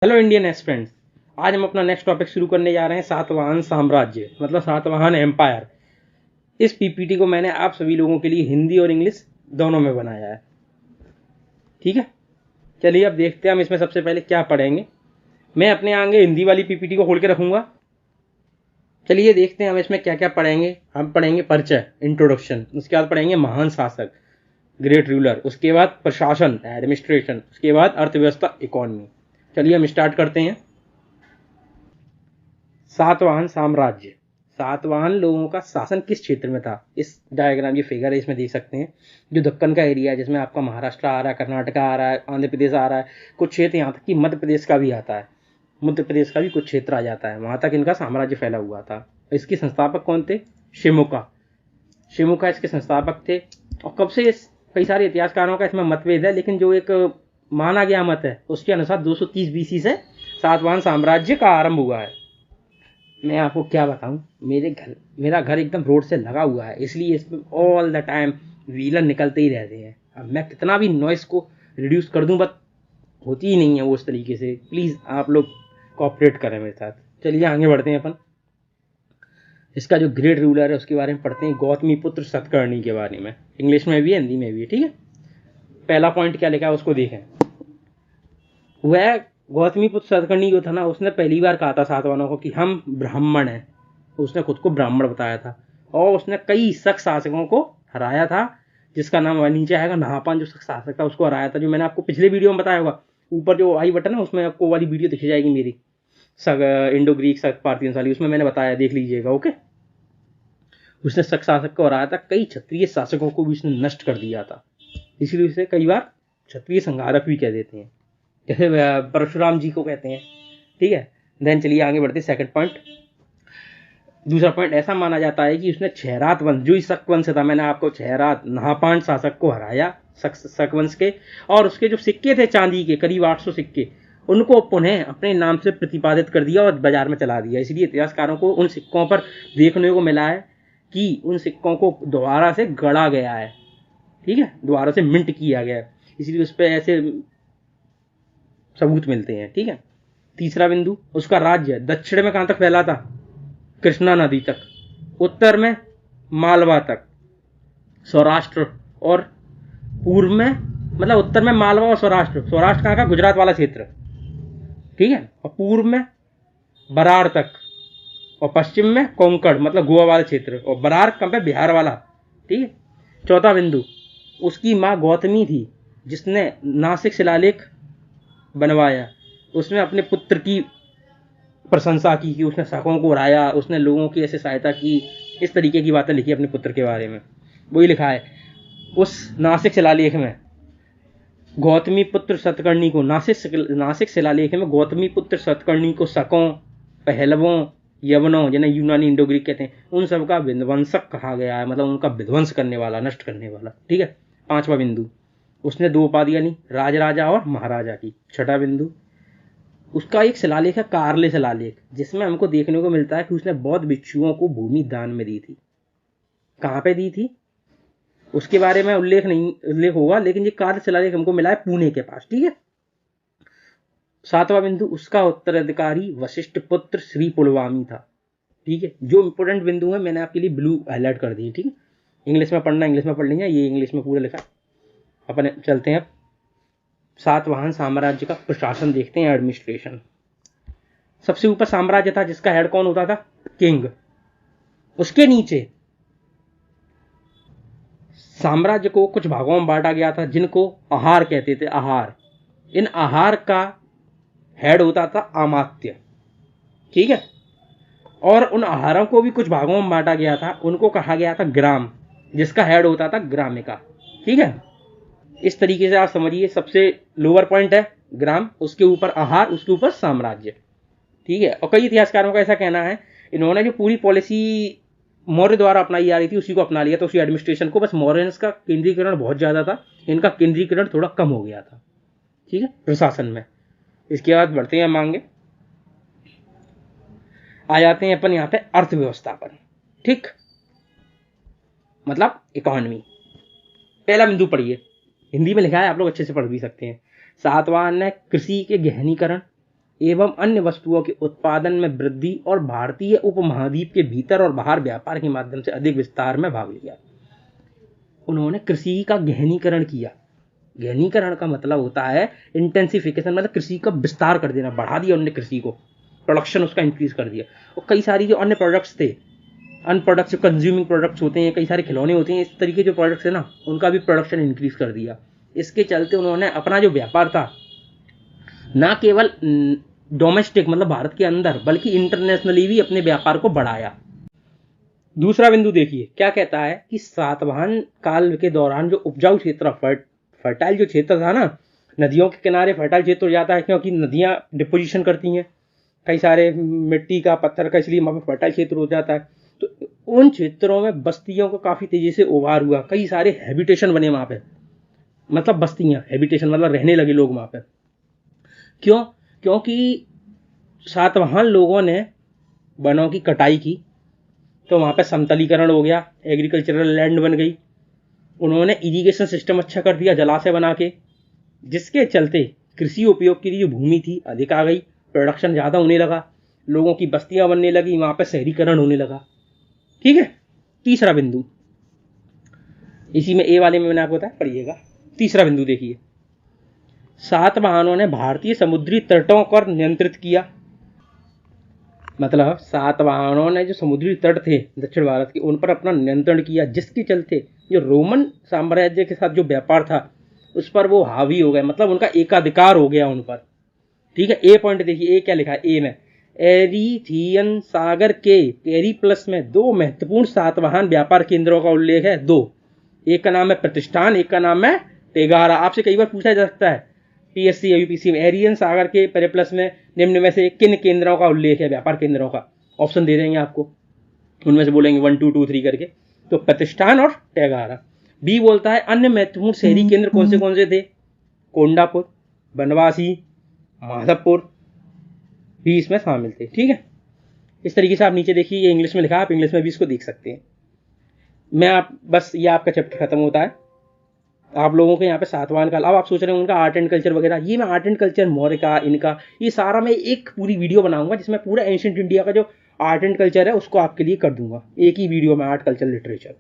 Hello Indian aspirants. आज हम अपना नेक्स्ट टॉपिक शुरू करने जा रहे हैं सातवाहन साम्राज्य मतलब सातवाहन एम्पायर। इस पीपीटी को मैंने आप सभी लोगों के लिए हिंदी और इंग्लिश दोनों में बनाया है। ठीक है, चलिए अब देखते हैं हम इसमें सबसे पहले क्या पढ़ेंगे। मैं अपने आगे हिंदी वाली पीपीटी को खोल के रखूंगा। चलिए देखते हैं हम इसमें क्या क्या पढ़ेंगे। हम पढ़ेंगे परिचय, इंट्रोडक्शन, उसके बाद पढ़ेंगे महान शासक, ग्रेट रूलर, उसके बाद प्रशासन, एडमिनिस्ट्रेशन, उसके बाद अर्थव्यवस्था, इकोनॉमी। चलिए हम स्टार्ट करते हैं। सातवाहन साम्राज्य। सातवाहन लोगों का शासन किस क्षेत्र में था? इस डायग्राम की फिगर है, इसमें देख सकते हैं जो दक्कन का एरिया है, जिसमें आपका महाराष्ट्र आ रहा है, कर्नाटका आ रहा है, आंध्र प्रदेश आ रहा है, कुछ क्षेत्र यहाँ तक कि मध्य प्रदेश का भी आता है, मध्य प्रदेश का भी कुछ क्षेत्र आ जाता है, वहां तक इनका साम्राज्य फैला हुआ था। इसके संस्थापक कौन थे? शिमुका। शिमुका इसके संस्थापक थे। और कब से कई सारे इतिहासकारों का इसमें मतभेद है, लेकिन जो एक माना गया मत है उसके अनुसार 230 बीसी से सातवाहन साम्राज्य का आरंभ हुआ है। मैं आपको क्या बताऊं, मेरा घर एकदम रोड से लगा हुआ है, इसलिए इसमें ऑल द टाइम व्हीलर निकलते ही रहते हैं। अब मैं कितना भी नॉइस को रिड्यूस कर दूं, बट होती ही नहीं है वो उस तरीके से। प्लीज़ आप लोग कोऑपरेट करें मेरे साथ। चलिए आगे बढ़ते हैं अपन। इसका जो ग्रेट रूलर है उसके बारे में पढ़ते हैं, गौतमीपुत्र सतकर्णी के बारे में। इंग्लिश में भी है, हिंदी में भी है। ठीक है, पहला पॉइंट क्या लिखा है उसको देखें। वह गौतमीपुत्र सतकर्णी जो था ना, उसने पहली बार कहा था सातवाहनों को कि हम ब्राह्मण हैं। उसने खुद को ब्राह्मण बताया था और उसने कई शक शासकों को हराया था, जिसका नाम नीचे आएगा। नहापान जो शक शासक था उसको हराया था, जो मैंने आपको पिछले वीडियो में बताया होगा। ऊपर जो आई बटन है उसमें आपको वाली वीडियो दिख जाएगी मेरी, इंडो ग्रीक शक पार्थियनशाली, उसमें मैंने बताया, देख लीजिएगा। ओके, उसने शक शासक को हराया था, कई क्षत्रिय शासकों को भी उसने नष्ट कर दिया था, इसलिए उसे कई बार क्षत्रिय संहारक भी कह देते हैं, जैसे परशुराम जी को कहते हैं। ठीक है, देन चलिए आगे बढ़ते। सेकंड पॉइंट, दूसरा पॉइंट, ऐसा माना जाता है कि उसने क्षयरात वंश, जो शक वंश था, मैंने आपको क्षयरात नहापान शासक को हराया शक वंश के, और उसके जो सिक्के थे चांदी के, करीब 800 सिक्के, उनको पुनः अपने नाम से प्रतिपादित कर दिया और बाजार में चला दिया। इसलिए इतिहासकारों को उन सिक्कों पर देखने को मिला है कि उन सिक्कों को दोबारा से गढ़ा गया है। ठीक है, दोबारा से मिंट किया गया है, इसलिए उस पर ऐसे सबूत मिलते हैं। ठीक है, तीसरा बिंदु, उसका राज्य दक्षिण में कहां तक फैला था? कृष्णा नदी तक। उत्तर में मालवा तक, सौराष्ट्र, और पूर्व में, मतलब उत्तर में मालवा और सौराष्ट्र, सौराष्ट्र कहां का? गुजरात वाला क्षेत्र। ठीक है, और पूर्व में बरार तक, और पश्चिम में कोंकण मतलब गोवा वाला क्षेत्र, और बरार कहां पे? बिहार वाला। ठीक है, चौथा बिंदु, उसकी मां गौतमी थी जिसने नासिक शिलालेख बनवाया। उसने अपने पुत्र की प्रशंसा की कि उसने शकों को हराया, उसने लोगों की ऐसे सहायता की, इस तरीके की बातें लिखी अपने पुत्र के बारे में। वही लिखा है उस नासिक शिलालेख में। गौतमी पुत्र सतकर्णी को नासिक शिलालेख में गौतमी पुत्र सतकर्णी को शकों, पहलवों, यवनों, जिन्हें यूनानी इंडो ग्रीक कहते हैं, उन सबका विध्वंसक कहा गया है, मतलब उनका विध्वंस करने वाला, नष्ट करने वाला। ठीक है, पांचवा बिंदु, उसने 2 उपाधियां ली, राजराजा और महाराजा की। छठा बिंदु, उसका एक शिलालेख है कारले शिलालेख, जिसमें हमको देखने को मिलता है कि उसने बौद्ध भिक्षुओं को भूमि दान में दी थी। कहां पे दी थी उसके बारे में उल्लेख होगा, लेकिन ये कारले शिलालेख हमको मिला है पुणे के पास। ठीक है, सातवां बिंदु, उसका उत्तराधिकारी वशिष्ठ पुत्र श्री पुलवामी था। ठीक है, जो इंपोर्टेंट बिंदु है मैंने आपके लिए ब्लू हाईलाइट कर दिए। ठीक है, इंग्लिश में पढ़ना इंग्लिश में पढ़ लेंगे, ये इंग्लिश में पूरा लिखा। अपन चलते हैं सातवाहन साम्राज्य का प्रशासन देखते हैं, एडमिनिस्ट्रेशन। सबसे ऊपर साम्राज्य था जिसका हेड कौन होता था? किंग। उसके नीचे साम्राज्य को कुछ भागों में बांटा गया था, जिनको आहार कहते थे। आहार, इन आहार का हेड होता था अमात्य। ठीक है, और उन आहारों को भी कुछ भागों में बांटा गया था, उनको कहा गया था ग्राम, जिसका हेड होता था ग्रामिका। ठीक है, इस तरीके से आप समझिए, सबसे लोअर पॉइंट है ग्राम, उसके ऊपर आहार, उसके ऊपर साम्राज्य। ठीक है, और कई इतिहासकारों का ऐसा कहना है, इन्होंने जो पूरी पॉलिसी मौर्य द्वारा अपनाई जा रही थी उसी को अपना लिया था, उसी एडमिनिस्ट्रेशन को। बस मौर्यंस का केंद्रीकरण बहुत ज्यादा था, इनका केंद्रीकरण थोड़ा कम हो गया था। ठीक है, प्रशासन में। इसके बाद बढ़ते हैं मांगे, आ जाते हैं अपन यहाँ पे अर्थव्यवस्था पर। ठीक, मतलब इकोनॉमी। पहला बिंदु पढ़िए, हिंदी में लिखा है, आप लोग अच्छे से पढ़ भी सकते हैं। सातवाहन ने कृषि के गहनीकरण, एवं अन्य वस्तुओं के उत्पादन में वृद्धि और भारतीय उपमहाद्वीप के भीतर और बाहर व्यापार के माध्यम से अधिक विस्तार में भाग लिया। उन्होंने कृषि का गहनीकरण किया। गहनीकरण का मतलब होता है इंटेंसिफिकेशन, मतलब कृषि का विस्तार कर देना, बढ़ा दिया उन्होंने कृषि को, प्रोडक्शन उसका इंक्रीज कर दिया। और कई सारी जो अन्य प्रोडक्ट्स थे, अन्य प्रोडक्ट्स, कंज्यूमिंग प्रोडक्ट्स होते हैं, कई सारे खिलौने होते हैं, इस तरीके जो प्रोडक्ट्स है ना, उनका भी प्रोडक्शन इंक्रीज कर दिया। इसके चलते उन्होंने अपना जो व्यापार था ना केवल डोमेस्टिक मतलब भारत के अंदर, बल्कि इंटरनेशनली भी अपने व्यापार को बढ़ाया। दूसरा बिंदु देखिए क्या कहता है कि सातवाहन काल के दौरान जो उपजाऊ क्षेत्र, फर्टाइल जो क्षेत्र था ना, नदियों के किनारे फर्टाइल क्षेत्र हो जाता है क्योंकि नदियां डिपोजिशन करती हैं कई सारे मिट्टी का, पत्थर का, इसलिए वहां पर फर्टाइल क्षेत्र हो जाता है। तो उन क्षेत्रों में बस्तियों का काफी तेजी से उभार हुआ, कई सारे हैबिटेशन बने वहां पे, मतलब बस्तियां, हैबिटेशन मतलब रहने लगे लोग वहां पे। क्यों? क्योंकि सातवाहन लोगों ने वनों की कटाई की, तो वहां पे समतलीकरण हो गया, एग्रीकल्चरल लैंड बन गई। उन्होंने इरिगेशन सिस्टम अच्छा कर दिया जलाशय बना के, जिसके चलते कृषि उपयोग के लिए जो भूमि थी अधिक आ गई, प्रोडक्शन ज्यादा होने लगा, लोगों की बस्तियां बनने लगी, वहां पे शहरीकरण होने लगा। ठीक है। तीसरा बिंदु, इसी में ए वाले में मैंने आपको बताया, पढ़िएगा। तीसरा बिंदु देखिए, सातवाहनों ने भारतीय समुद्री तटों पर नियंत्रित किया। मतलब सातवाहनों ने जो समुद्री तट थे दक्षिण भारत के, उन पर अपना नियंत्रण किया, जिसके चलते जो रोमन साम्राज्य के साथ जो व्यापार था उस पर वो हावी हो गए, मतलब उनका एकाधिकार हो गया उन पर। ठीक है। ए पॉइंट देखिए, ए क्या लिखा है ए में, एरीथियन सागर के पेरिप्लस में दो महत्वपूर्ण सातवाहन व्यापार केंद्रों का उल्लेख है। दो, एक का नाम है प्रतिष्ठान, एक का नाम है टेगारा। आपसे कई बार पूछा जा सकता है पीएससी या यूपीसी में, एरियन सागर के पेरिप्लस में निम्न में से किन केंद्रों का उल्लेख है, व्यापार केंद्रों का। ऑप्शन दे देंगे आपको, उनमें से बोलेंगे 1 2 2 3 करके, तो प्रतिष्ठान और टेगारा। बी बोलता है अन्य महत्वपूर्ण शहरी केंद्र कौन से थे, कोंडापुर, बनवासी, माधवपुर भी इसमें शामिल थे। ठीक है। इस तरीके से आप नीचे देखिए, ये इंग्लिश में लिखा है, आप इंग्लिश में भी इसको देख सकते हैं। मैं आप बस ये आपका चैप्टर खत्म होता है। आप लोगों के यहाँ पे सातवाहन काल, अब आप सोच रहे हैं उनका आर्ट एंड कल्चर वगैरह, ये मैं आर्ट एंड कल्चर मौर्य का, इनका, ये सारा मैं एक पूरी वीडियो बनाऊंगा जिसमें पूरा एंशिएंट इंडिया का जो आर्ट एंड कल्चर है उसको आपके लिए कर दूंगा एक ही वीडियो में, आर्ट कल्चर लिटरेचर।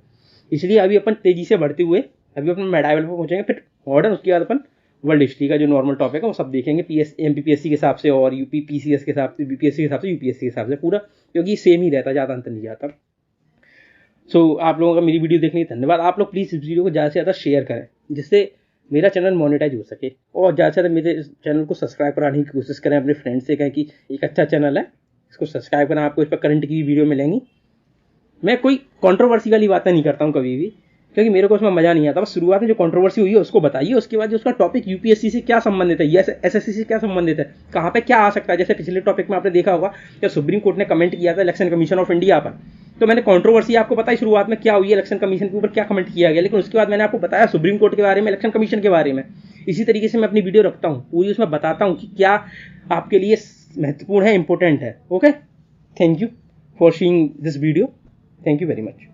इसलिए अभी अपन तेजी से बढ़ते हुए अभी अपन मेडाइवल पर पहुंचेंगे, फिर मॉडर्न, उसके बाद अपन वर्ल्ड हिस्ट्री का जो नॉर्मल टॉपिक है वो सब देखेंगे, एमपीपीएससी के हिसाब से और यूपी पीसीएस के हिसाब से, बीपीएससी के हिसाब से, यूपीएससी के हिसाब से पूरा, क्योंकि सेम ही रहता, ज़्यादा अंतर नहीं जाता। सो आप लोगों का मेरी वीडियो देखने के धन्यवाद। आप लोग प्लीज़ इस वीडियो को ज़्यादा से ज़्यादा शेयर करें, जिससे मेरा चैनल मोनेटाइज हो सके, और ज़्यादा से ज़्यादा मेरे चैनल को सब्सक्राइब कराने की कोशिश करें, अपने फ्रेंड्स से कहें कि एक अच्छा चैनल है, इसको सब्सक्राइब करना। आपको इस पर करंट की वीडियो मिलेंगी। मैं कोई कंट्रोवर्सी वाली बातें नहीं करता हूँ कभी भी, क्योंकि मेरे को उसमें मजा नहीं आता। बस शुरुआत में जो कंट्रोवर्सी हुई है उसको बताइए, उसके बाद जो उसका टॉपिक यूपीएससी से क्या संबंधित है, या एसएससी से क्या संबंधित है, कहाँ पे क्या आ सकता है। जैसे पिछले टॉपिक में आपने देखा होगा जब सुप्रीम कोर्ट ने कमेंट किया था इलेक्शन कमीशन ऑफ इंडिया पर, तो मैंने कंट्रोवर्सी आपको बताई शुरुआत में क्या हुई है, इलेक्शन कमीशन के ऊपर क्या कमेंट किया गया, लेकिन उसके बाद मैंने आपको बताया सुप्रीम कोर्ट के बारे में, इलेक्शन कमीशन के बारे में। इसी तरीके से मैं अपनी वीडियो रखता हूँ पूरी, उसमें बताता हूँ कि क्या आपके लिए महत्वपूर्ण है, इंपॉर्टेंट है। Okay, thank you for seeing this video, thank you very much.